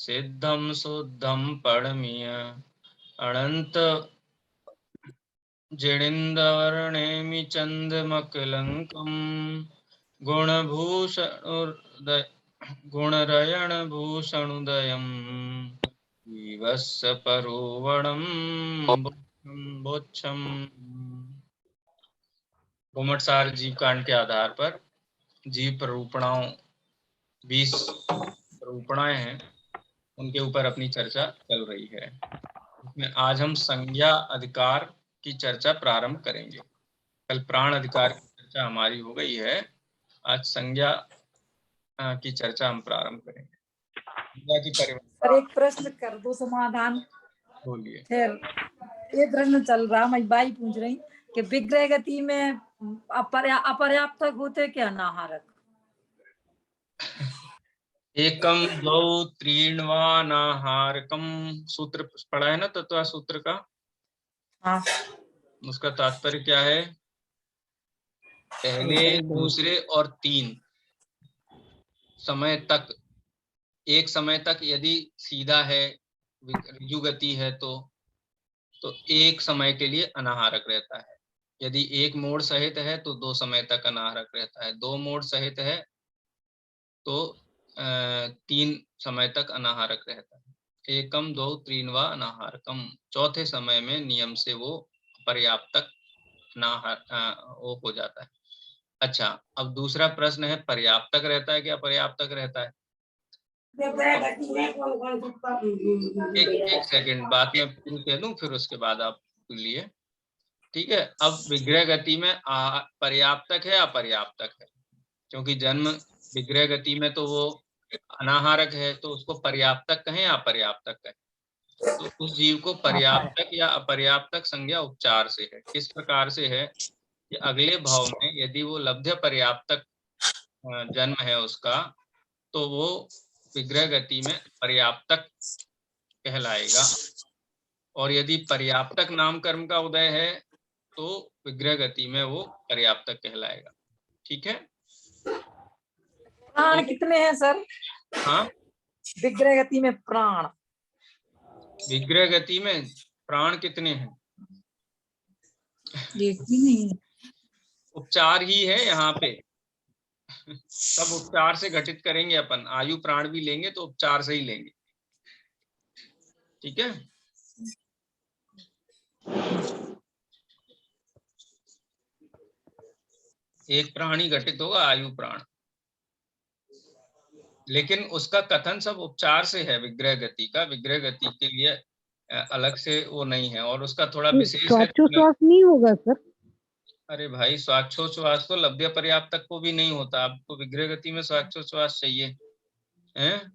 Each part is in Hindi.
सिद्धम शुद्धम परमीय अनंत जिणिन्दवर्णेमि चन्द्रमकलङ्कम् गुणरयणभूषणुदयम् विवस्स परोवणं बोच्छम्। घुमटसार जीव कांड के आधार पर जीव प्ररूपणाओं 20 प्ररूपणाएं हैं, उनके ऊपर अपनी चर्चा चल रही है। इसमें आज हम संज्ञा अधिकार की चर्चा प्रारंभ करेंगे। कल प्राण अधिकार की चर्चा हमारी हो गई है, आज संज्ञा की चर्चा हम प्रारंभ करेंगे। संज्ञा की सर एक प्रश्न कर दो, समाधान बोलिए। फिर ये प्रश्न चल रहा, मैं बाई पूछ रही कि विग्रह गति में अपर्याप्तक होते क्या अनाहारक? एकम द्वौ त्रीण वा अनाहारकम सूत्र पढ़ा है ना, तत्व सूत्र का। हाँ। उसका तात्पर्य क्या है? पहले, दूसरे और तीन समय तक, एक समय तक यदि सीधा है, ऋजु गति है, तो एक समय के लिए अनाहारक रहता है। यदि एक मोड़ सहित है तो 2 समय तक अनाहारक रहता है। 2 मोड़ सहित है तो 3 समय तक अनाहारक रहता है। एकम दो त्रीन वा अनाहारकम, चौथे समय में नियम से वो पर्याप्तक वो हो जाता है। अच्छा, अब दूसरा प्रश्न है, पर्याप्तक रहता है कि अपर्याप्तक रहता है? एक सेकंड, बात मैं पूरी कह दूं फिर उसके बाद आप लिए। ठीक है, अब विग्रह गति में पर्याप्तक है अपर्याप्तक है? क्योंकि जन्म विग्रह गति में तो वो अनाहारक है, तो उसको पर्याप्तक कहें या अपर्याप्तक कहें? तो उस जीव को पर्याप्तक या अपर्याप्तक संज्ञा उपचार से है। किस प्रकार से है कि अगले भाव में यदि वो लब्ध्य पर्याप्तक जन्म है उसका, तो वो विग्रह गति में पर्याप्तक कहलाएगा, और यदि पर्याप्तक नाम कर्म का उदय है तो विग्रह गति में वो पर्याप्तक कहलाएगा। ठीक है। प्राण कितने हैं सर? हाँ, विग्रह गति में प्राण, विग्रह गति में प्राण कितने हैं? एक भी नहीं। उपचार ही है यहाँ पे। सब उपचार से घटित करेंगे अपन। आयु प्राण भी लेंगे तो उपचार से ही लेंगे। ठीक है। एक प्राण ही घटित होगा, आयु प्राण, लेकिन उसका कथन सब उपचार से है। विग्रह गति का, विग्रह गति के लिए अलग से वो नहीं है, और उसका थोड़ा विशेष है। श्वास नहीं होगा सर? अरे भाई, स्वाक्षोच्छ्वास तो लब्ध्य पर्याप्तक को भी नहीं होता। आपको विग्रह गति में स्वाक्षोच्छ्वास चाहिए हैं?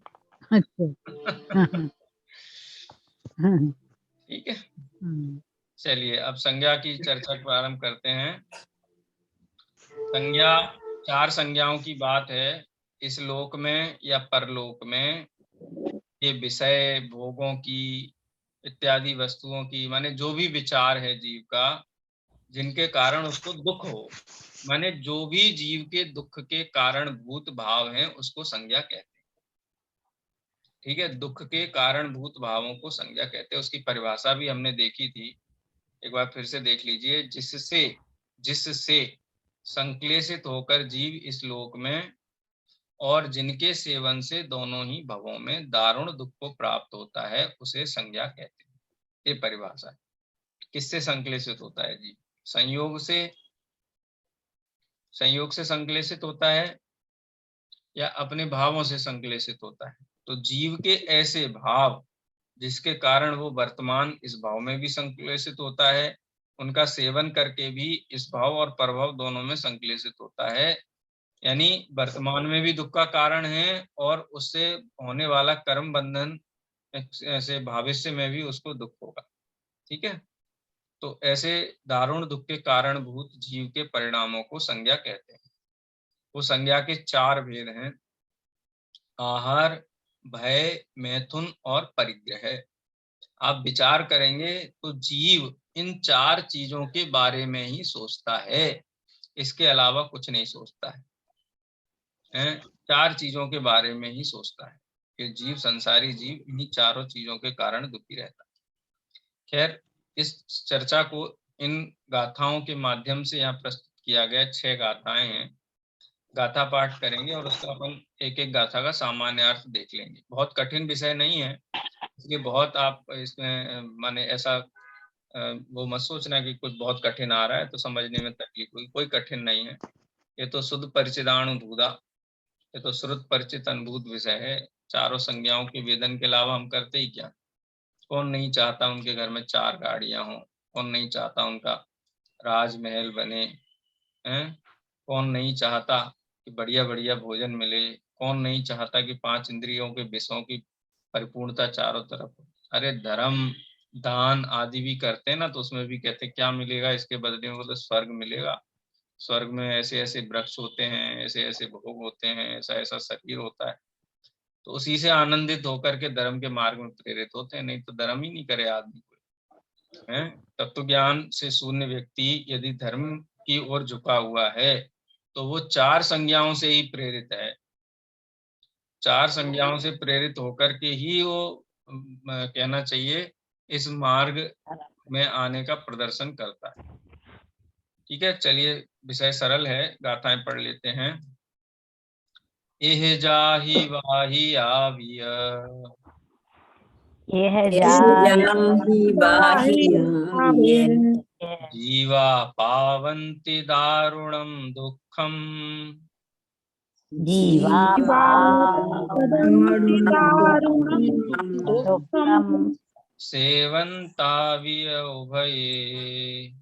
अच्छा। ठीक है, चलिए अब संज्ञा की चर्चा प्रारंभ करते हैं। संज्ञा, 4 संज्ञाओं की बात है। इस लोक में या परलोक में ये विषय, भोगों की, इत्यादि वस्तुओं की, माने जो भी विचार है जीव का, जिनके कारण उसको दुख हो, माने जो भी जीव के दुख के कारणभूत भाव हैं, उसको संज्ञा कहते हैं। ठीक है, दुख के कारणभूत भावों को संज्ञा कहते हैं। उसकी परिभाषा भी हमने देखी थी, एक बार फिर से देख लीजिए। जिससे जिससे संक्लेशित होकर जीव इस लोक में और जिनके सेवन से दोनों ही भवों में दारुण दुख को प्राप्त होता है, उसे संज्ञा कहते हैं। ये परिभाषा है। किससे संक्लेशित होता है जीव? संयोग से संक्लेशित होता है या अपने भावों से संक्लेशित होता है? तो जीव के ऐसे भाव जिसके कारण वो वर्तमान इस भाव में भी संक्लेशित होता है, उनका सेवन करके भी इस भाव और परभाव दोनों में संक्लेशित होता है। यानी वर्तमान में भी दुख का कारण है, और उससे होने वाला कर्म बंधन से भविष्य में भी उसको दुख होगा। ठीक है, तो ऐसे दारुण दुख के कारणभूत जीव के परिणामों को संज्ञा कहते हैं। वो संज्ञा के 4 भेद हैं: आहार, भय, मैथुन और परिग्रह। आप विचार करेंगे तो जीव इन 4 चीजों के बारे में ही सोचता है, इसके अलावा कुछ नहीं सोचता है। 4 चीजों के बारे में ही सोचता है। कि जीव, संसारी जीव इन्हीं चारों चीजों के कारण दुखी रहता है। खैर, इस चर्चा को इन गाथाओं के माध्यम से यहाँ प्रस्तुत किया गया। 6 गाथाएं हैं, गाथा पाठ करेंगे और उसका अपन एक एक गाथा का सामान्य अर्थ देख लेंगे। बहुत कठिन विषय नहीं है, इसलिए बहुत आप इसमें माने ऐसा वो मत सोचना कि कुछ बहुत कठिन आ रहा है तो समझने में तकलीफ हुई, कोई कठिन नहीं है। ये तो शुद्ध परिचिदानुभूता, ये तो श्रुत परिचित अनुभूत विषय है। चारों संज्ञाओं के वेदन के अलावा हम करते ही क्या? कौन नहीं चाहता उनके घर में 4 गाड़ियां हों? कौन नहीं चाहता उनका राजमहल बने हैं? कौन नहीं चाहता कि बढ़िया बढ़िया भोजन मिले? कौन नहीं चाहता कि 5 इंद्रियों के विषयों की परिपूर्णता चारों तरफ? अरे धर्म दान आदि भी करते हैं ना, तो उसमें भी कहते क्या मिलेगा इसके बदले में? बोले स्वर्ग मिलेगा। स्वर्ग में ऐसे ऐसे वृक्ष होते हैं, ऐसे ऐसे भोग होते हैं, ऐसा ऐसा शरीर होता है। तो उसी से आनंदित होकर के धर्म के मार्ग में प्रेरित होते हैं, नहीं तो धर्म ही नहीं करे आदमी को। है तत्व ज्ञान से शून्य व्यक्ति यदि धर्म की ओर झुका हुआ है तो वो 4 संज्ञाओं से ही प्रेरित है। 4 संज्ञाओं से प्रेरित होकर के ही वो कहना चाहिए इस मार्ग में आने का प्रदर्शन करता है। ठीक है, चलिए, विषय सरल है, गाथाएं पढ़ लेते हैं। एह जाहि वाहि आविय, यह जाहि वाहि जीवा पावन्ति दारुणं दुःखम्, जीवा दुःखम् सेवन्ता विय उभये,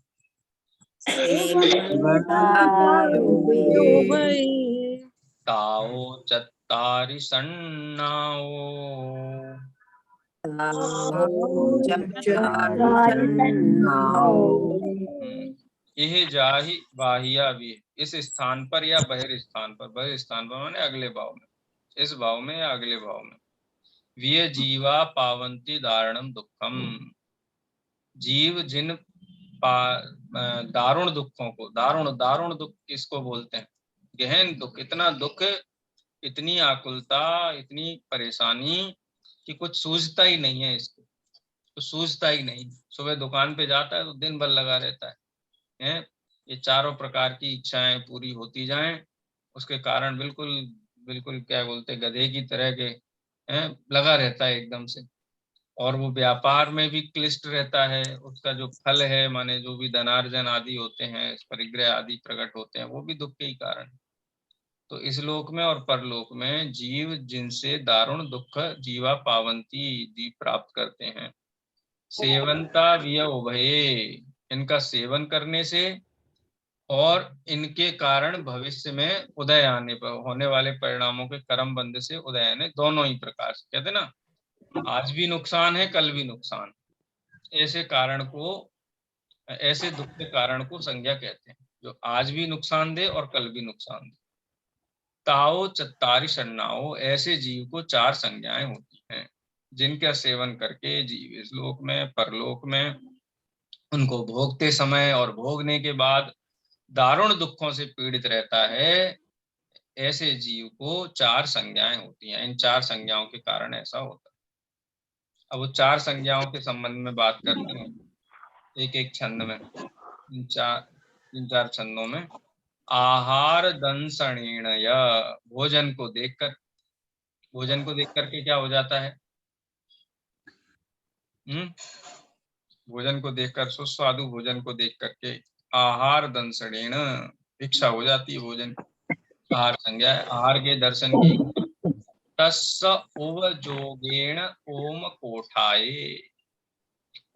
ताओ चत्तारि सन्नाओ, यह जाहि वाहिया भी, इस स्थान पर या बहिर्स्थान पर, बहिर्स्थान पर माने अगले भाव में, इस भाव में या अगले भाव में। विय जीवा पावंती दारुणम दुखम, जीव जिन दारुण दुखों को, दारुण दुख किसको बोलते हैं? गहन दुख, इतना दुख, इतनी आकुलता, इतनी परेशानी कि कुछ सूझता ही नहीं है इसको, तो सूझता ही नहीं। सुबह दुकान पे जाता है तो दिन भर लगा रहता है। ये चारों प्रकार की इच्छाएं पूरी होती जाएं, उसके कारण बिल्कुल बिल्कुल क्या बोलते हैं, गधे की तरह के लगा रहता है एकदम से। और वो व्यापार में भी क्लिष्ट रहता है, उसका जो फल है माने जो भी धनार्जन आदि होते हैं, परिग्रह आदि प्रकट होते हैं, वो भी दुख के ही कारण। तो इस लोक में और परलोक में जीव जिनसे दारुण दुख जीवा पावंती जीव प्राप्त करते हैं। सेवंता विय उभये, इनका सेवन करने से और इनके कारण भविष्य में उदय आने पर होने वाले परिणामों के कर्म बंध से उदय आने, दोनों ही प्रकार से कहते ना, आज भी नुकसान है कल भी नुकसान, ऐसे कारण को, ऐसे दुख के कारण को संज्ञा कहते हैं, जो आज भी नुकसान दे और कल भी नुकसान दे। ताओ चत्तारि सन्नाओ, ऐसे जीव को 4 संज्ञाएं होती हैं जिनका सेवन करके जीव इस लोक में परलोक में उनको भोगते समय और भोगने के बाद दारुण दुखों से पीड़ित रहता है। ऐसे जीव को 4 संज्ञाएं होती हैं, इन 4 संज्ञाओं के कारण ऐसा होता है। अब वो 4 संज्ञाओं के संबंध में बात करते हैं एक एक छंद में, इन 4 छंदों में। आहार दंसणेन, भोजन को देखकर, भोजन को देख करके क्या हो जाता है? भोजन को देखकर, सुस्वादु भोजन को देख करके आहार दंसणेन, इच्छा हो जाती है भोजन। आहार संज्ञा है, आहार के दर्शन की। तस्स उव जोगेण ओम कोठाये,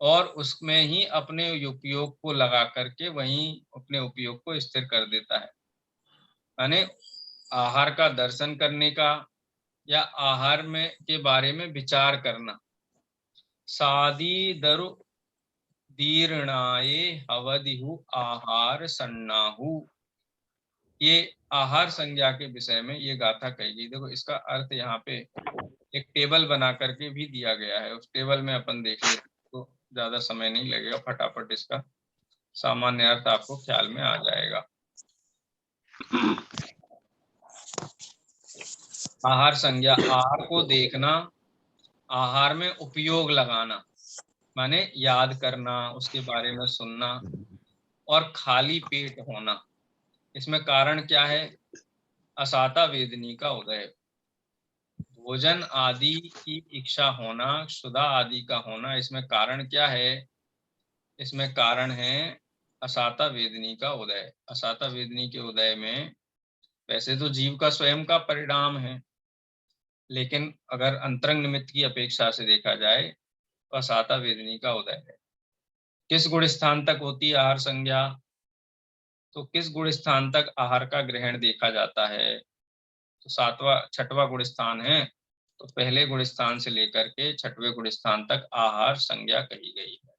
और उसमें ही अपने उपयोग को लगा करके वहीं अपने उपयोग को स्थिर कर देता है। यानी आहार का दर्शन करने का या आहार में के बारे में विचार करना। सादी दरु दीर्णाये हवदिहु आहार सन्नाहु, ये आहार संज्ञा के विषय में ये गाथा कही गई। देखो इसका अर्थ यहाँ पे एक टेबल बना करके भी दिया गया है, उस टेबल में अपन देख ले तो ज्यादा समय नहीं लगेगा, फटाफट इसका सामान्य अर्थ आपको ख्याल में आ जाएगा। आहार संज्ञा, आहार को देखना, आहार में उपयोग लगाना माने याद करना, उसके बारे में सुनना, और खाली पेट होना। इसमें कारण क्या है? असाता वेदनी का उदय, भोजन आदि की इच्छा होना, क्षुधा आदि का होना। इसमें कारण क्या है? इसमें कारण है असाता वेदनी का उदय। असाता वेदनी के उदय में वैसे तो जीव का स्वयं का परिणाम है, लेकिन अगर अंतरंग निमित्त की अपेक्षा से देखा जाए तो असाता वेदनी का उदय है। किस गुण स्थान तक होती है आहार संज्ञा? तो किस गुण स्थान तक आहार का ग्रहण देखा जाता है? तो छठवां गुण स्थान है। तो पहले गुण स्थान से लेकर के छठवें गुण स्थान तक आहार संज्ञा कही गई है।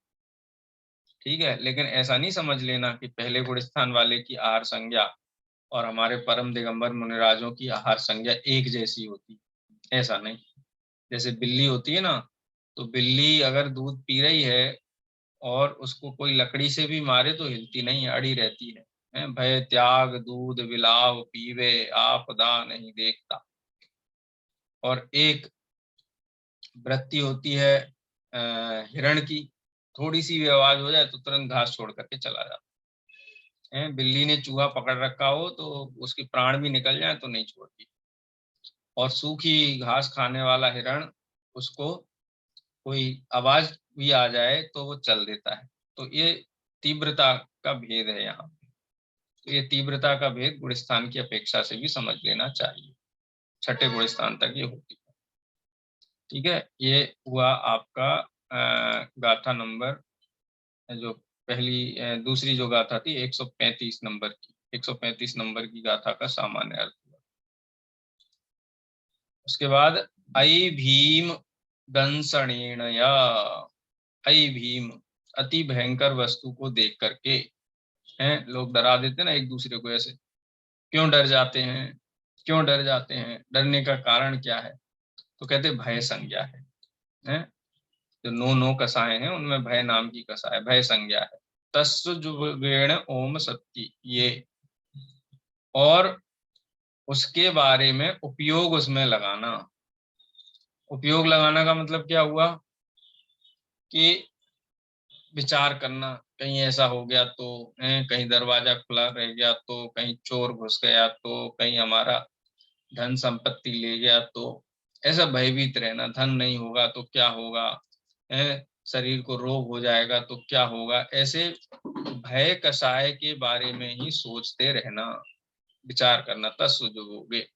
ठीक है, लेकिन ऐसा नहीं समझ लेना कि पहले गुण स्थान वाले की आहार संज्ञा और हमारे परम दिगंबर मुनिराजों की आहार संज्ञा एक जैसी होती, ऐसा नहीं। जैसे बिल्ली होती है ना, तो बिल्ली अगर दूध पी रही है और उसको कोई लकड़ी से भी मारे तो हिलती नहीं है, अड़ी रहती है। भय त्याग दूध बिलाव पीवे, आपदा नहीं देखता। और एक वृत्ति होती है हिरण की, थोड़ी सी भी आवाज हो जाए तो तुरंत घास छोड़ करके चला जाता है। बिल्ली ने चूहा पकड़ रखा हो तो उसके प्राण भी निकल जाए तो नहीं छोड़ती। और सूखी घास खाने वाला हिरण, उसको कोई आवाज भी आ जाए तो वो चल देता है। तो ये तीव्रता का भेद है यहाँ पे। तो ये तीव्रता का भेद गुण स्थान की अपेक्षा से भी समझ लेना चाहिए। छठे गुण स्थान तक ये होती है। ठीक है, ये हुआ आपका गाथा नंबर, जो दूसरी जो गाथा थी 135 नंबर की, 135 नंबर की गाथा का सामान्य अर्थ हुआ। उसके बाद अयि भीम दंसणेनया, अयि भीम, अति भयंकर वस्तु को देख करके, हैं लोग डरा देते ना एक दूसरे को ऐसे। क्यों डर जाते हैं? क्यों डर जाते हैं? डरने का कारण क्या है? तो कहते भय संज्ञा है, हैं? जो नो कसाएं हैं उनमें भय नाम की कसा है, भय संज्ञा है। तस्जुवेण ओम सत्य, ये और उसके बारे में उपयोग उसमें लगाना। उपयोग लगाना का मतलब क्या हुआ कि विचार करना, कहीं ऐसा हो गया तो, कहीं दरवाजा खुला रह गया तो, कहीं चोर घुस गया तो, कहीं हमारा धन संपत्ति ले गया तो, ऐसा भयभीत रहना। धन नहीं होगा तो क्या होगा, शरीर को रोग हो जाएगा तो क्या होगा, ऐसे भय कषाय के बारे में ही सोचते रहना, विचार करना। तत्सुजुगे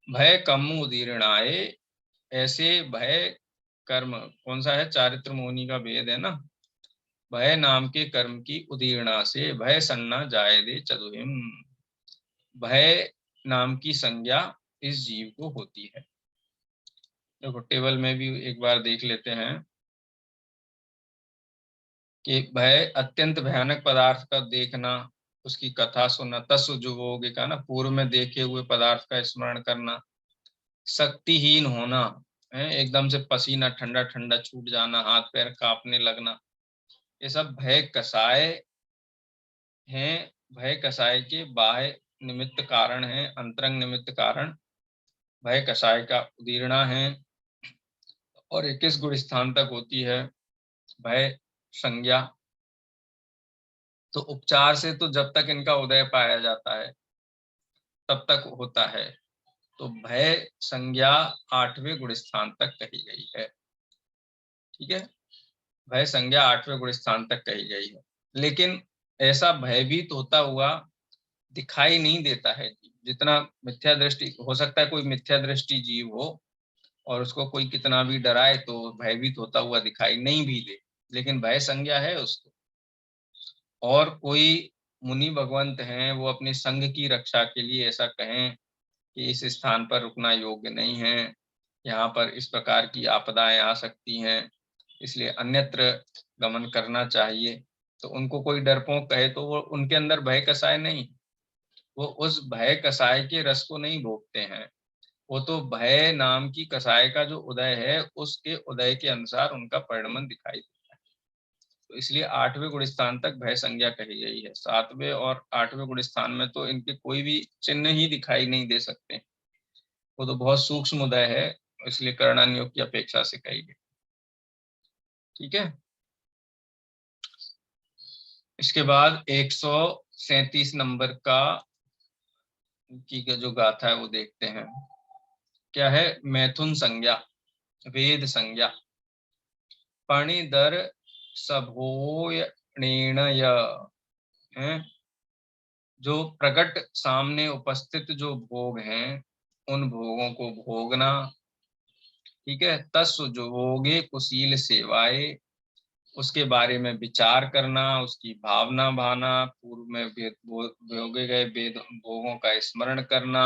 भय कम उदीर्णाए, ऐसे भय कर्म कौन सा है? चारित्र मोनि का भेद है ना। भय नाम के कर्म की उदीर्णा से भय सन्ना जाए दे चतुहिम, भय नाम की संज्ञा इस जीव को होती है। देखो टेबल में भी एक बार देख लेते हैं कि भय अत्यंत भयानक पदार्थ का देखना, उसकी कथा सुनना। तत्सुजुगे का ना, पूर्व में देखे हुए पदार्थ का स्मरण करना। शक्तिहीन होना, है एकदम से पसीना ठंडा ठंडा छूट जाना, हाथ पैर कांपने लगना, ये सब भय कसाय हैं। भय कसाय के बाह्य निमित्त कारण है, अंतरंग निमित्त कारण भय कसाय का उदीर्णा है। और 21 गुण स्थान तक होती है भय संज्ञा। तो उपचार से तो जब तक इनका उदय पाया जाता है तब तक होता है। तो भय संज्ञा 8वें गुण स्थान तक कही गई है। ठीक है, भय संज्ञा 8वें गुण स्थान तक कही गई है। लेकिन ऐसा भयभीत होता हुआ दिखाई नहीं देता है। जितना मिथ्या दृष्टि हो सकता है, कोई मिथ्या दृष्टि जीव हो और उसको कोई कितना भी डराए तो भयभीत होता हुआ दिखाई नहीं भी दे, लेकिन भय संज्ञा है उसको। और कोई मुनि भगवंत हैं, वो अपने संघ की रक्षा के लिए ऐसा कहें कि इस स्थान पर रुकना योग्य नहीं है, यहाँ पर इस प्रकार की आपदाएं आ सकती हैं, इसलिए अन्यत्र गमन करना चाहिए। तो उनको कोई डरपोक कहे तो वो उनके अंदर भय कसाय नहीं, वो उस भय कसाय के रस को नहीं भोगते हैं। वो तो भय नाम की कसाय का जो उदय है उसके उदय के अनुसार उनका परिणमन दिखाई देता है। तो इसलिए 8वें गुण स्थान तक भय संज्ञा कही गई है। 7वें और 8वें गुण स्थान में तो इनके कोई भी चिन्ह ही दिखाई नहीं दे सकते। वो तो बहुत सूक्ष्म उदय है, इसलिए कर्णन्योग की अपेक्षा से कही गई। ठीक है, इसके बाद 137 नंबर की जो गाथा है वो देखते हैं। क्या है? मैथुन संज्ञा, वेद संज्ञा। पणिदर सभोय निर्णय, हैं, जो प्रकट सामने उपस्थित जो भोग हैं उन भोगों को भोगना। ठीक है, तस्व जो भोगे कुशील सेवाए, उसके बारे में विचार करना, उसकी भावना भाना, पूर्व में भोगे गए वेद भोगों का स्मरण करना,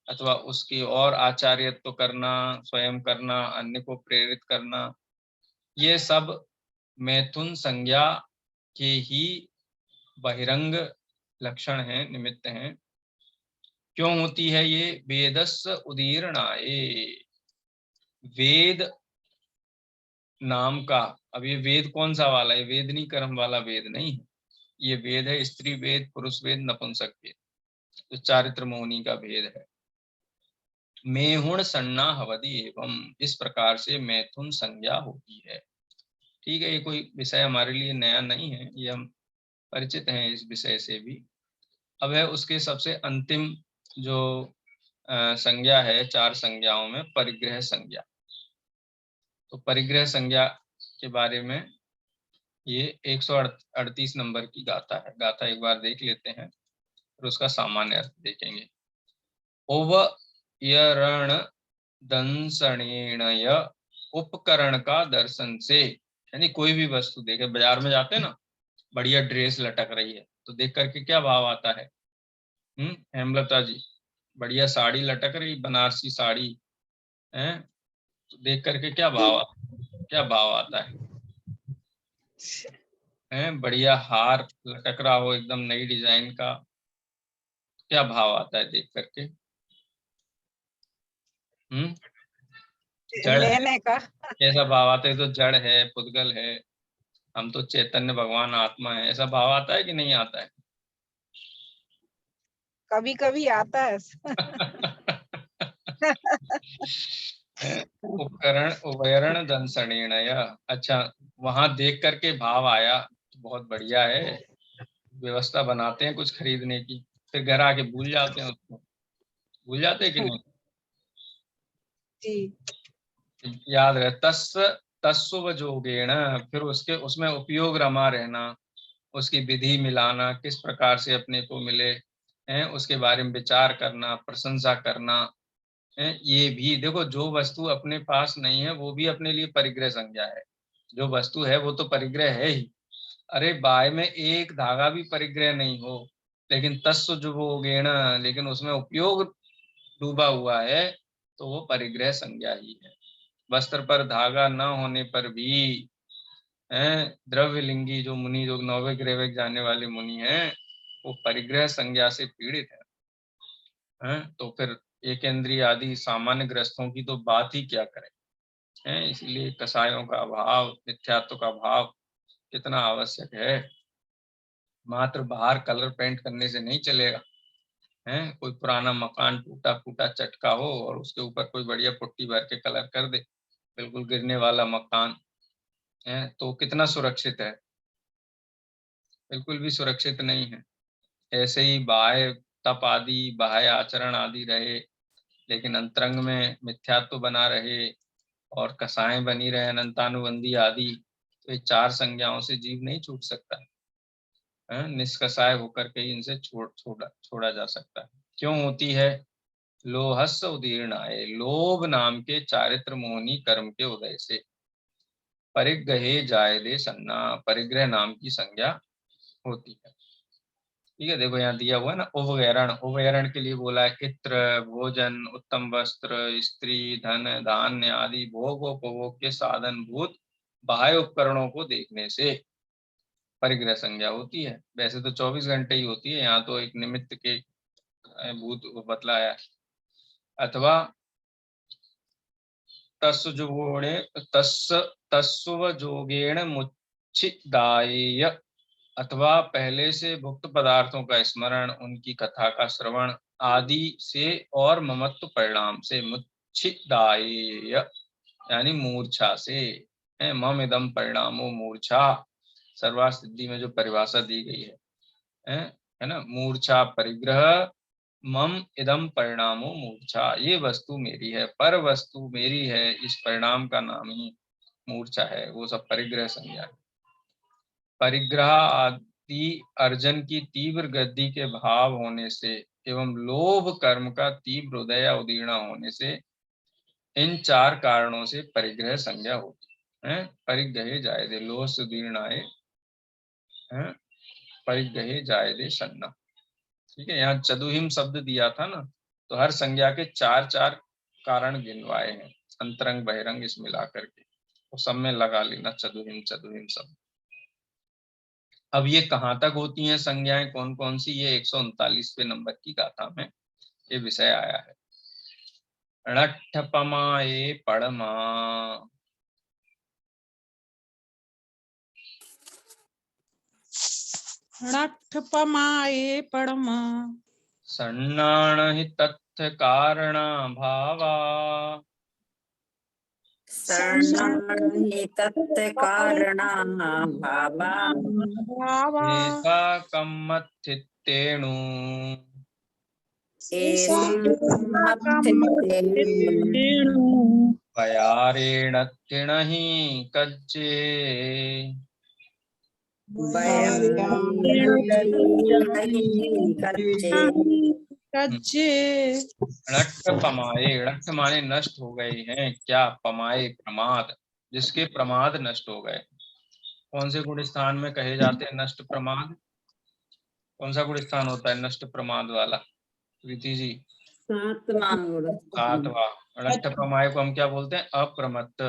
अथवा उसकी और आचार्यत्व करना, स्वयं करना, अन्य को प्रेरित करना, ये सब मैथुन संज्ञा के ही बहिरंग लक्षण हैं, निमित्त हैं। क्यों होती है ये? वेदस्य उदीर्णाए, वेद नाम का, अब ये वेद कौन सा वाला है? वेदनी कर्म वाला वेद नहीं है, ये वेद है स्त्री वेद, पुरुष वेद, नपुंसक वेद, जो चारित्र मोहनी का भेद है। मेहुण सन्ना हवदी एवं, इस प्रकार से मैथुन संज्ञा होती है। ठीक है, ये कोई विषय हमारे लिए नया नहीं है, ये हम परिचित हैं इस विषय से भी। अब है उसके सबसे अंतिम जो संज्ञा है 4 संज्ञाओं में, परिग्रह संज्ञा। तो परिग्रह संज्ञा के बारे में ये 138 नंबर की गाथा है। गाथा एक बार देख लेते हैं और उसका सामान्य अर्थ देखेंगे। ओवयरण दंसणेणय, उपकरण का दर्शन से, यानी कोई भी वस्तु देखे, बाजार में जाते हैं ना, बढ़िया ड्रेस लटक रही है तो देख करके क्या भाव आता है? हेमलता जी, बढ़िया साड़ी लटक रही, बनारसी साड़ी है, तो देख करके क्या भाव आता है? बढ़िया हार लटक रहा हो एकदम नई डिजाइन का, क्या भाव आता है देख करके? जड़ लेने का। कैसा भाव आता है? तो जड़ है, पुद्गल है, हम तो चैतन्य भगवान आत्मा है, ऐसा भाव आता है कि नहीं आता है? कभी कभी आता है। उपकरण उभयरण दंसणेणय, अच्छा, वहां देख करके भाव आया, बहुत बढ़िया है, व्यवस्था बनाते हैं कुछ खरीदने की, फिर घर आके भूल जाते हैं उसको, भूल जाते हैं कि नहीं? जी, याद रहे, तस्व जोगेण, फिर उसमें उपयोग रमा रहना, उसकी विधि मिलाना, किस प्रकार से अपने को मिले हैं, उसके बारे में विचार करना, प्रशंसा करना है। ये भी देखो, जो वस्तु अपने पास नहीं है वो भी अपने लिए परिग्रह संज्ञा है, जो वस्तु है वो तो परिग्रह है ही। अरे बाय में एक धागा भी परिग्रह नहीं हो, लेकिन तस्व जो वो गेण, लेकिन उसमें उपयोग डूबा हुआ है, तो वो परिग्रह संज्ञा ही है। वस्त्र पर धागा न होने पर भी द्रव्य लिंगी जो मुनि, जो नौवे ग्रह जाने वाले मुनि हैं, वो परिग्रह संज्ञा से पीड़ित है। तो फिर एक इंद्रिय आदि सामान्य ग्रस्तों की तो बात ही क्या करें, इसलिए कसायों का भाव, मिथ्यात्व का भाव कितना आवश्यक है। मात्र बाहर कलर पेंट करने से नहीं चलेगा, कोई पुराना मकान टूटा फूटा चटका हो और उसके ऊपर कोई बढ़िया पुट्टी भर के कलर कर दे, बिल्कुल गिरने वाला मकान है, तो कितना सुरक्षित है? बिल्कुल भी सुरक्षित नहीं है। ऐसे ही बाह्य तप आदि, बाह्य आचरण आदि रहे, लेकिन अंतरंग में मिथ्यात्व बना रहे और कसाएं बनी रहे, अनंतानुबंधी आदि, तो ये 4 संज्ञाओं से जीव नहीं छूट सकता है। निष्कसाय होकर के इनसे छोड़ा जा सकता है। क्यों होती है? लोहस्य उदीर्णाय, लोभ नाम के चारित्र मोहनी कर्म के उदय से। परिग्रहे जायदे सन्ना, परिग्रह नाम की संज्ञा होती है। ठीक है, देखो यहाँ दिया हुआ है ना, उभयरण, उभयरण के लिए बोला है इत्र, भोजन, उत्तम वस्त्र, स्त्री, धन, धान्य आदि भोगोपभोग के साधन भूत बाह्य उपकरणों को देखने से परिग्रह संज्ञा होती है। वैसे तो 24 घंटे ही होती है, यहाँ तो एक निमित्त के भूत बतलाया। अथवा तस्व जोगेण मुच्छिदाय, अथवा पहले से भुक्त पदार्थों का स्मरण, उनकी कथा का श्रवण आदि से और ममत्व परिणाम से, मुच्छिदाय यानी मूर्छा से, मम इदम परिणामो मूर्छा, सर्वासिद्धि में जो परिभाषा दी गई है ना, मूर्छा परिग्रह, मम इदम परिणामो मूर्छा, ये वस्तु मेरी है, पर वस्तु मेरी है, इस परिणाम का नाम ही मूर्छा है, वो सब परिग्रह संज्ञा है। परिग्रह आदि अर्जन की तीव्र गति के भाव होने से एवं लोभ कर्म का तीव्र उदय या उदीर्णा होने से, इन चार कारणों से परिग्रह संज्ञा होती है। परिग्रहे जायदे लोह से उदीर्णाए, परिग्रहे जायदे सन्ना। ठीक है, यहाँ चतुहिम शब्द दिया था ना, तो हर संज्ञा के चार चार कारण गिनवाए हैं, अंतरंग बहिरंग इस मिला करके, तो सब में लगा लेना चतुहिम चतुहिम शब्द। अब ये कहाँ तक होती हैं संज्ञाएं, कौन कौन सी, ये 139वें नंबर की गाथा में ये विषय आया है। णट्ठपमाए पड़मा, णट्ठपमाये परमा, सन्नाण हि तथ्य कारणा भावा, शरणाहि तत् कारणा भावा भावा एषा कम्मथित्येणु, वयारेण तिणहि कज्जे, कच्चे। णट्ठ पमाए, णट्ठ माने नष्ट हो गए हैं, क्या, पमाए प्रमाद, जिसके प्रमाद नष्ट हो गए। कौन से गुण स्थान में कहे जाते हैं नष्ट प्रमाद, कौन सा गुण स्थान होता है नष्ट प्रमाद वाला, प्रीति जी? सातवां। णट्ठ पमाए को हम क्या बोलते हैं, अप्रमत्त।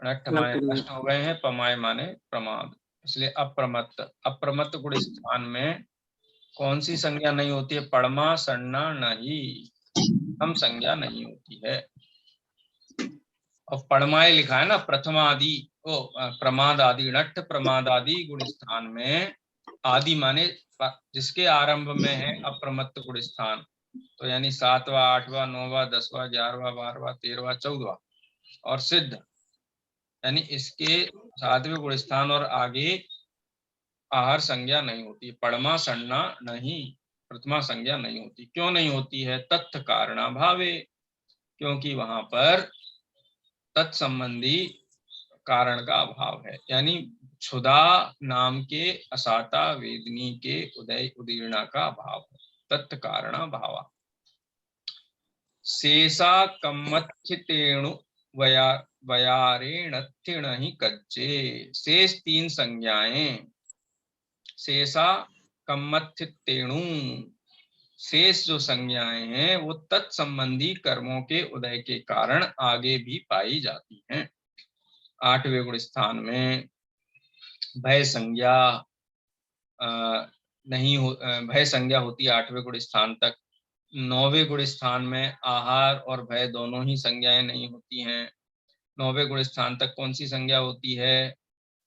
णट्ठ माने नष्ट हो गए हैं, पमाए माने प्रमाद, इसलिए अप्रमत्त। अप्रमत्त गुण स्थान में कौन सी संज्ञा नहीं होती है, पड़मा सन्ना नहीं, हम संज्ञा नहीं होती है। और पड़माए लिखा है ना, प्रथमादि, ओ प्रमाद आदि, णट्ठ प्रमाद आदि गुण स्थान में, आदि माने जिसके आरंभ में है अप्रमत्त गुण स्थान, तो यानी 7वां 8वां 9वां 10वां 11वां 12वां 13वां 14वां और सिद्ध, यानी इसके 7वें गुण स्थान और आगे आहार संज्ञा नहीं होती। पड़मा सन्ना नहीं, प्रथमा संज्ञा नहीं होती। क्यों नहीं होती है, तत्थ कारणा भावे, क्योंकि वहां पर तत्संबंधी कारण का अभाव है, यानी क्षुधा नाम के असाता वेदनी के उदय उदीर्णा का अभाव है, तत्थ कारणा भावा। शेषा कम्मथितेणु वयारेणथिण ही कच्चे, शेष तीन संज्ञाएं, शेषा कम्मथितेणु, शेष जो संज्ञाएं हैं वो तत्संबंधी कर्मों के उदय के कारण आगे भी पाई जाती हैं। 8वें गुण स्थान में भय संज्ञा नहीं हो, भय संज्ञा होती है 8वें गुण स्थान तक। 9वें गुण स्थान में आहार और भय दोनों ही संज्ञाएं नहीं होती हैं। 9वें गुण स्थान तक कौन सी संज्ञा होती है,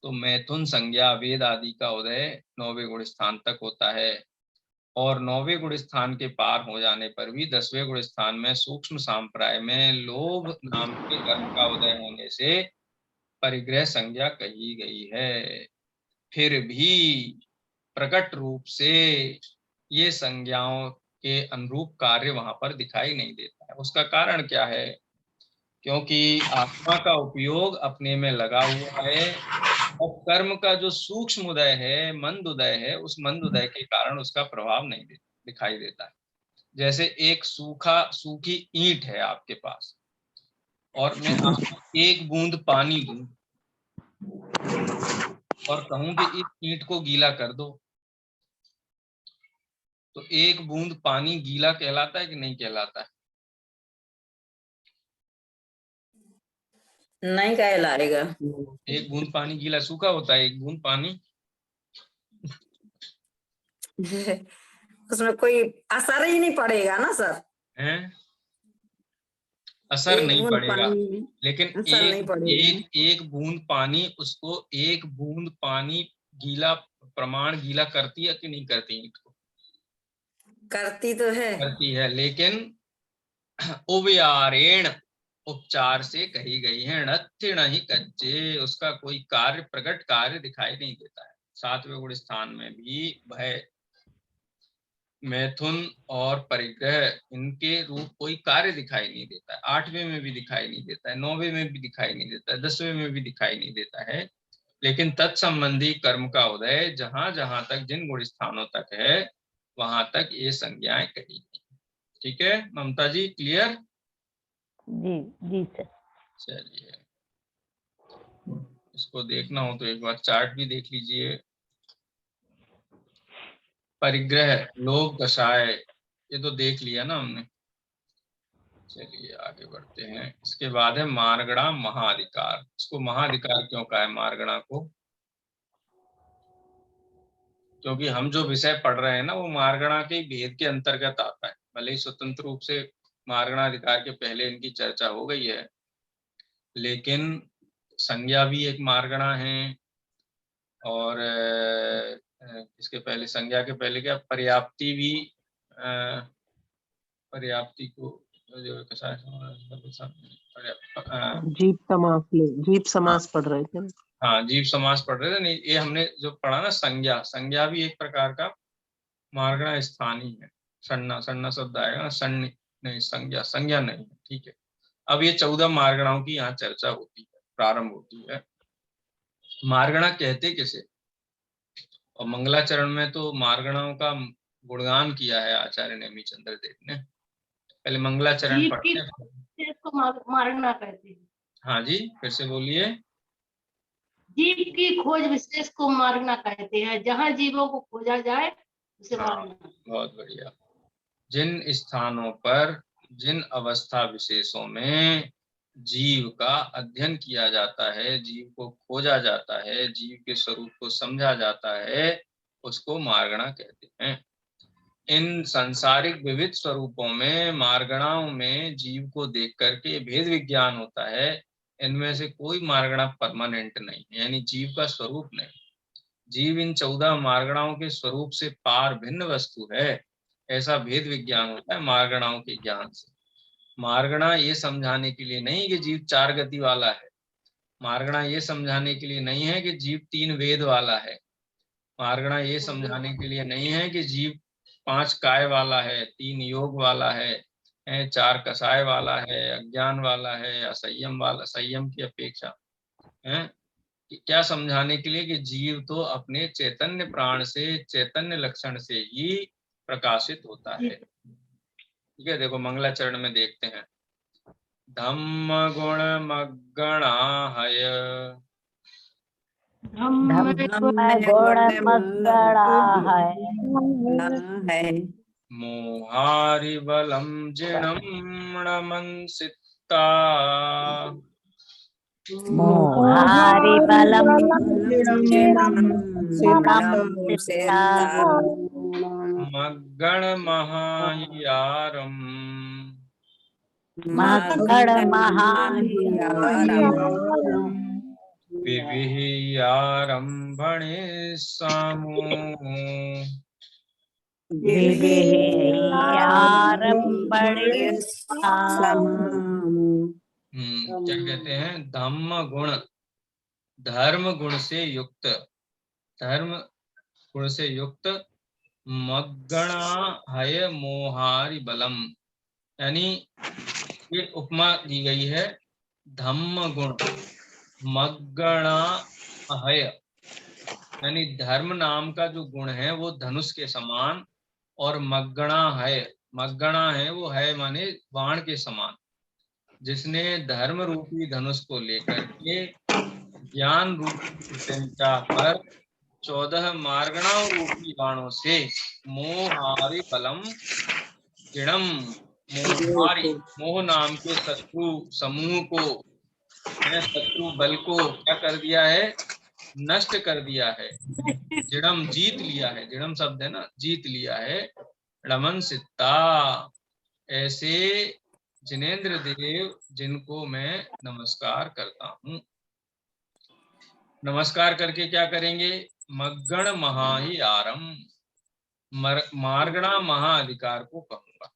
तो मैथुन संज्ञा, वेद आदि का उदय 9वें गुण स्थान तक होता है। और 9वें गुण स्थान के पार हो जाने पर भी 10वें गुण स्थान में सूक्ष्म सांप्राय में लोभ नाम के कर्म का उदय होने से परिग्रह संज्ञा कही गई है। फिर भी प्रकट रूप से ये संज्ञाओं के अनुरूप कार्य वहां पर दिखाई नहीं देता है। उसका कारण क्या है, क्योंकि आत्मा का उपयोग अपने में लगा हुआ है और कर्म का जो सूक्ष्म उदय है, मंद उदय है, उस मंद उदय के कारण उसका प्रभाव नहीं दिखाई देता है। जैसे एक सूखी ईंट है आपके पास और मैं आपको एक बूंद पानी दूं और कहूं कि इस ईंट को गीला कर दो, तो एक बूंद पानी गीला कहलाता है कि नहीं कहलाता है? नहीं कहलाएगा। एक बूंद पानी गीला, सूखा होता है एक बूंद पानी, उसमें कोई असर ही नहीं पड़ेगा ना सर, हैं? असर नहीं पड़ेगा, लेकिन एक बूंद पानी, उसको एक बूंद पानी गीला प्रमाण गीला करती है कि नहीं करती ईंट को? करती तो है। करती है, लेकिन उव्यारेण उपचार से कही गई है। नत्थि नहीं कच्चे, उसका कोई कार्य, प्रकट कार्य दिखाई नहीं देता है। 7वें गुण स्थान में भी भय, मैथुन और परिग्रह, इनके रूप कोई कार्य दिखाई नहीं देता है। 8वें में भी दिखाई नहीं देता है, 9वें में भी दिखाई नहीं देता है, 10वें में भी दिखाई नहीं देता है। लेकिन तत्संबंधी कर्म का उदय जहां जहां तक जिन गुण स्थानों तक है वहां तक ये संज्ञाएं कही गई। ठीक है ममता जी, क्लियर? जी जी सर। चलिए, इसको देखना हो तो एक बार चार्ट भी देख लीजिए। परिग्रह, लोभ, कषाय, ये तो देख लिया ना हमने। चलिए आगे बढ़ते हैं। इसके बाद है मार्गणा महाधिकार। इसको महाधिकार क्यों कहा है मार्गणा को? क्योंकि हम जो विषय पढ़ रहे हैं ना वो मार्गणा के भेद के अंतर्गत आता है। भले ही स्वतंत्र रूप से मार्गणाधिकार के पहले इनकी चर्चा हो गई है, लेकिन संज्ञा भी एक मार्गणा है, और इसके पहले, संज्ञा के पहले क्या, पर्याप्ति भी, पर्याप्ति को जो जीव समास ले, जीव समास पढ़ रहे थे। हाँ, जीव समास पढ़ रहे थे। नहीं, ये हमने जो पढ़ा ना संज्ञा, संज्ञा भी एक प्रकार का मार्गणा स्थान ही है। सन्ना, सन्ना शब्द आएगा ना, सन्नी नहीं, संज्ञा, संज्ञा नहीं है। ठीक है, अब ये 14 मार्गणाओं की यहाँ चर्चा होती है, प्रारंभ होती है। मार्गणा कहते किसे? और मंगलाचरण में तो मार्गणाओं का गुणगान किया है आचार्य नेमी चंद्र देव ने। पहले मंगलाचरण पढ़ते हैं, को मार्गणा कहते हैं। हाँ जी, फिर से बोलिए। जीव की खोज विशेष को मार्गणा कहते हैं। जहाँ जीवों को खोजा जाए उसे मार्गणा। बहुत बढ़िया। जिन स्थानों पर, जिन अवस्था विशेषों में जीव का अध्ययन किया जाता है, जीव को खोजा जाता है, जीव के स्वरूप को समझा जाता है, उसको मार्गणा कहते हैं। इन सांसारिक विविध स्वरूपों में, मार्गणाओं में जीव को देख करके भेद विज्ञान होता है। इनमें से कोई मार्गणा परमानेंट नहीं है, यानी जीव का स्वरूप नहीं। जीव इन 14 मार्गणाओं के स्वरूप से पार भिन्न वस्तु है, ऐसा भेद विज्ञान होता है मार्गणाओं के ज्ञान से। मार्गणा ये समझाने के लिए नहीं कि जीव 4 गति वाला है। मार्गणा ये समझाने के लिए नहीं है कि जीव 3 वेद वाला है। मार्गणा ये समझाने के लिए नहीं है कि जीव 5 काय वाला है, 3 योग वाला है, 4 कषाय वाला है, अज्ञान वाला है, असंयम वाला, संयम की अपेक्षा है। क्या समझाने के लिए कि जीव तो अपने चैतन्य प्राण से, चैतन्य लक्षण से ही प्रकाशित होता है। ठीक है, देखो मंगलाचरण में देखते हैं। धम्म गुण मग्गणाहय, धम्म गुण मग्गणाहय, मोहारिबलं जिणं मनमंसिता, मोहारिबलं मग्गणमहायारं, विविह्यारम्भणे सामो, क्या कहते हैं? धम्म गुण, धर्म गुण से युक्त, धर्म गुण से युक्त, मग्गणाहय मोहारि बलम, यानी ये उपमा दी गई है। धम्म गुण मग्गणाहय, यानी धर्म नाम का जो गुण है वो धनुष के समान, और मग्गणा है, मग्गणा है वो है माने बाण के समान। जिसने धर्म रूपी धनुष को लेकर के ज्ञान रूपी प्रत्यंचा पर 14 मार्गणाओं रूपी बाणों से मोहारि बलम जिणम, मोहारि, मोह नाम के शत्रु समूह को, शत्रु बल को क्या कर दिया है? नष्ट कर दिया है। जिणम, जीत लिया है। जिणम शब्द है ना, जीत लिया है। रमन सित्ता, ऐसे जिनेंद्र देव जिनको मैं नमस्कार करता हूँ। नमस्कार करके क्या करेंगे? मग्गण महाहि आरम, मार्गणा महाअधिकार को कहूंगा।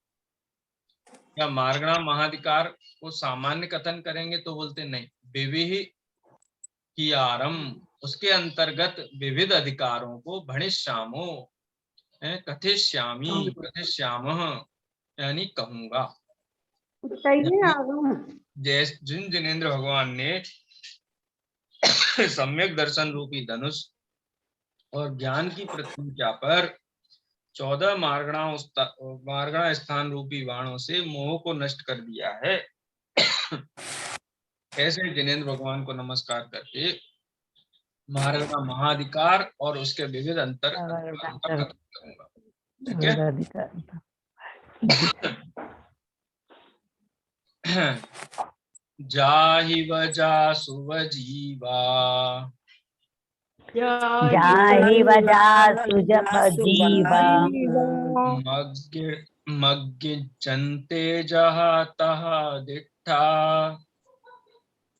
या मार्गणा महाअधिकार को सामान्य कथन करेंगे तो बोलते नहीं, विविहि की आरम, उसके अंतर्गत विविध अधिकारों को भणिष्यामो, कथिष्यामि, कथिष्यामः यानी कहूंगा। जिन जिनेंद्र भगवान ने सम्यक दर्शन रूपी धनुष और ज्ञान की प्रतिज्ञा पर 14 मार्गणा स्थान रूपी बाणों से मोह को नष्ट कर दिया है, ऐसे जिनेंद्र भगवान को नमस्कार करके मार्गणा महाअधिकार और उसके विविध अंतर अधिकारों का कथन करूंगा। ठीक है। जाहि वजासु वजीवा, जाहि वजासु जीवा, मग्गिज्जन्ते जहातः दिट्ठा,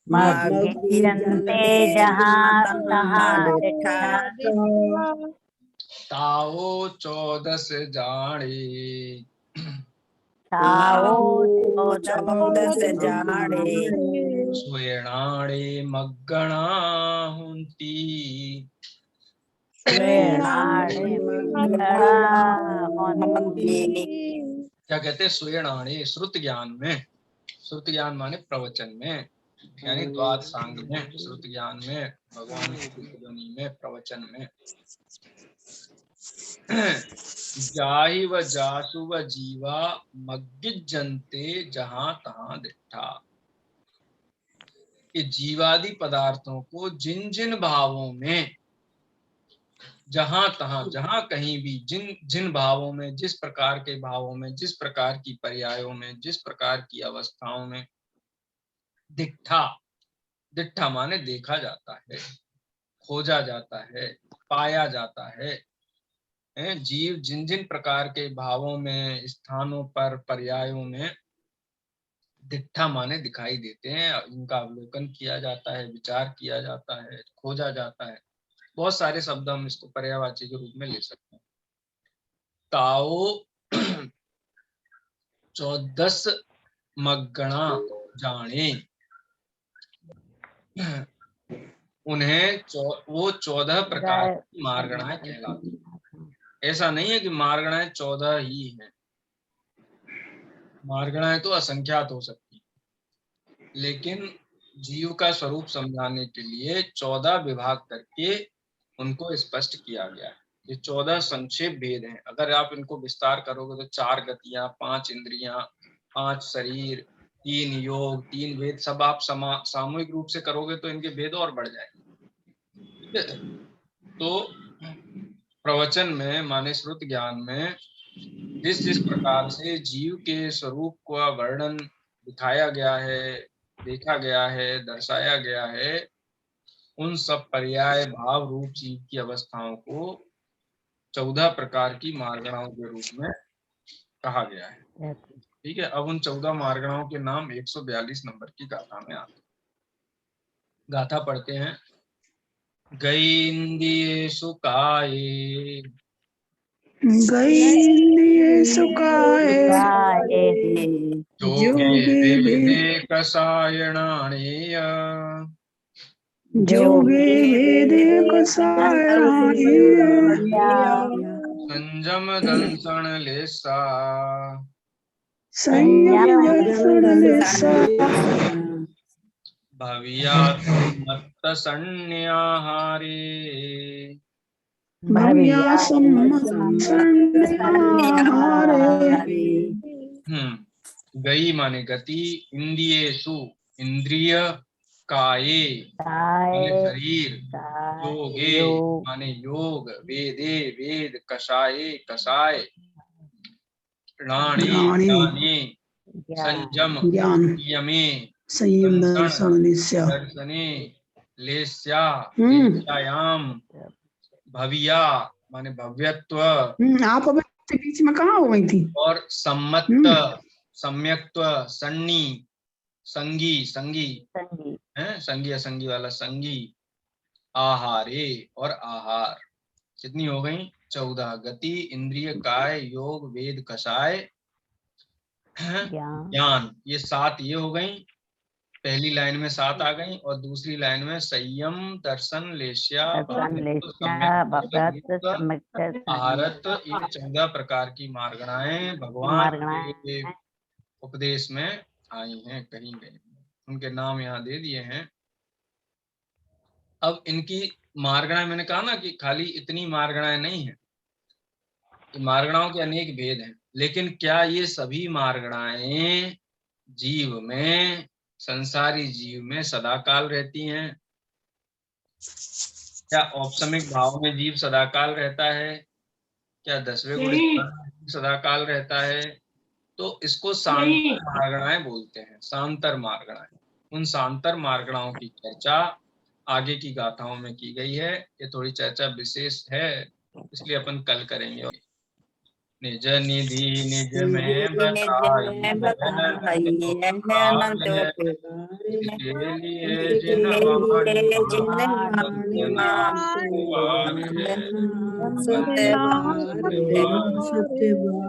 मग्गिज्जन्ते जहातः दिट्ठा, ताओ 14 जाने, ताओ 14 जाने, स्वेणाणे मग्गणा हुन्ति, स्वेणाणे मग्गणा हुन्ति। क्या कहते हैं? स्वेणाणे, श्रुत ज्ञान में, श्रुत ज्ञान माने प्रवचन में, यानी द्वाद सांग में, श्रुत ज्ञान में, भगवान की ध्वनि में, प्रवचन में। जाहि व जासु व जीवा मग्गिज्जन्ते जहां तहां दिट्ठा, कि जीवादि पदार्थों को जिन जिन भावों में, जहां तहां, जहां कहीं भी, जिन जिन भावों में, जिस प्रकार के भावों में, जिस प्रकार की पर्यायों में, जिस प्रकार की अवस्थाओं में, दिट्ठा, दिट्ठा माने देखा जाता है, खोजा जाता है, पाया जाता है। जीव जिन जिन प्रकार के भावों में, स्थानों पर, पर्यायों में दिट्ठा माने दिखाई देते हैं, इनका अवलोकन किया जाता है, विचार किया जाता है, खोजा जाता है। बहुत सारे शब्द हम इसको पर्यायवाची के रूप में ले सकते हैं। ताओ 14 मग्गणा जाने, उन्हें वो 14 प्रकार की मार्गणाएं कहलाती हैं। ऐसा नहीं है कि मार्गणाएं 14 ही हैं, मार्गणाएं तो असंख्यात हो सकती हैं, लेकिन जीव का स्वरूप समझाने के लिए 14 विभाग करके उनको स्पष्ट किया गया है। ये 14 संक्षेप भेद हैं। अगर आप इनको विस्तार करोगे तो 4 गतियां, 5 इंद्रियां, 5 शरीर, 3 योग, 3 वेद, सब आप सामूहिक रूप से करोगे तो इनके भेद और बढ़ जाएंगे। तो प्रवचन में माने श्रुत ज्ञान में जिस जिस प्रकार से जीव के स्वरूप का वर्णन दिखाया गया है, देखा गया है, दर्शाया गया है, उन सब पर्याय भाव रूप जीव की अवस्थाओं को 14 प्रकार की मार्गणाओं के रूप में कहा गया है। ठीक है। अब उन 14 मार्गणाओं के नाम 142 नंबर की गाथा में आते हैं। गाथा पढ़ते हैं। गैंदियेषु काये, गैंदियेषु काये, योगे विविधे कषायणानि, योगे वेदे कषायणानि, संयम दंसन लेसा, संयम दर्शन लेसा, भवियात् मत्त संन्याहारे, भविया सम्मत संन्याहारे। गई माने गति, इंद्रियेषु इंद्रिय, काये माने शरीर, योगे माने योग, वेदे वेद, कषाये कषाय, णानि ज्ञाने, संयम यमे, संयम दर्शने, लेस्या लेस्यायाम, भविया माने भव्यत्व। आप अभी बीच में कहाँ हो गई थी? और सम्मत, सम्यक्त्व, सन्नी, संगी, संगी है, संगी असंगी वाला संगी, आहारे और आहार कितनी हो गई? 14। गति, इंद्रिय, काय, योग, वेद, कषाय, ज्ञान, ये 7 ये हो गई। पहली लाइन में 7 आ गई और दूसरी लाइन में संयम, दर्शन, लेश्या, आहारत, ये 14 प्रकार की मार्गणाएं भगवान के उपदेश में आई हैं, कहीं गई, उनके नाम यहाँ दे दिए हैं। अब इनकी मार्गणाएं, मैंने कहा ना कि खाली इतनी मार्गणाएं नहीं है, मार्गणाओं के अनेक भेद हैं, लेकिन क्या ये सभी मार्गणाएं जीव में, संसारी जीव में सदाकाल रहती हैं? क्या औपसमिक भाव में जीव सदाकाल रहता है? क्या 10वें गुण सदाकाल रहता है? तो इसको सांतर मार्गणाएं बोलते हैं, सांतर मार्गणाएं। उन सांतर मार्गणाओं की चर्चा आगे की गाथाओं में की गई है। ये थोड़ी चर्चा विशेष है, इसलिए अपन कल करेंगे। निज निधि निज में बताइए, सत्यवान